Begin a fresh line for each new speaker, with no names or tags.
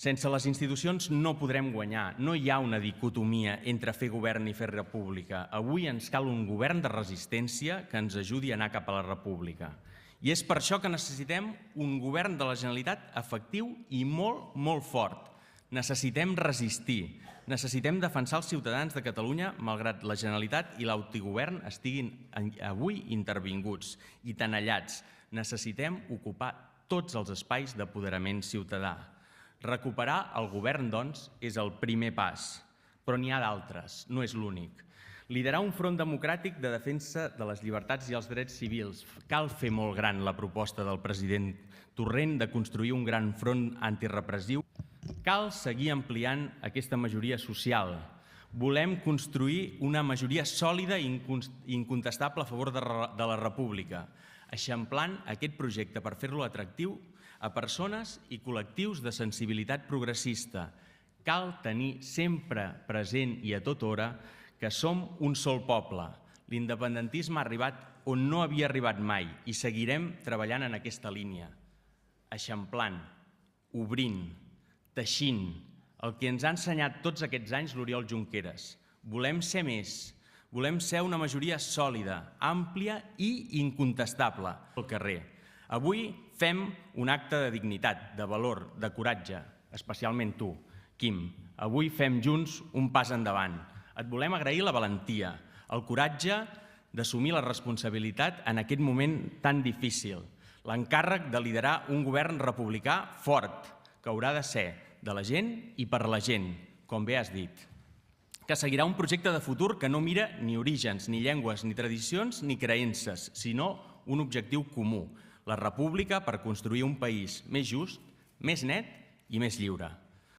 Sense les institucions no podrem guanyar. No hi ha una dicotomia entre fer govern i fer república. Avui ens cal un govern de resistència que ens ajudi a anar cap a la república. I és per això que necessitem un govern de la Generalitat efectiu i molt fort. Necessitem resistir. Necessitem defensar els ciutadans de Catalunya malgrat la Generalitat i l'autogovern estiguin avui intervinguts i tenallats. Necessitem ocupar tots els espais d'apoderament ciutadà. Recuperar el govern, doncs, és el primer pas, però n'hi ha d'altres, no és l'únic. Liderar un front democràtic de defensa de les llibertats i els drets civils. Cal fer molt gran la proposta del president Torrent de construir un gran front antirepressiu. Cal seguir ampliant aquesta majoria social. Volem construir una majoria sòlida i incontestable a favor de la república, eixamplant aquest projecte per fer-lo atractiu a persones i col·lectius de sensibilitat progressista. Cal tenir sempre present i a tota hora que som un sol poble. L'independentisme ha arribat on no havia arribat mai i seguirem treballant en aquesta línia, eixamplant, obrint, teixint, el que ens ha ensenyat tots aquests anys l'Oriol Junqueras. Volem ser més, volem ser una majoria sòlida, àmplia i incontestable al carrer. Avui fem un acte de dignitat, de valor, de coratge, especialment tu, Quim. Avui fem junts un pas endavant. Et volem agrair la valentia, el coratge d'assumir la responsabilitat en aquest moment tan difícil, l'encàrrec de liderar un govern republicà fort, que haurà de ser de la gent i per la gent, com bé has dit, que seguirà un projecte de futur que no mira ni orígens, ni llengües, ni tradicions, ni creences, sinó un objectiu comú, la república per construir un país més just, més net i més lliure.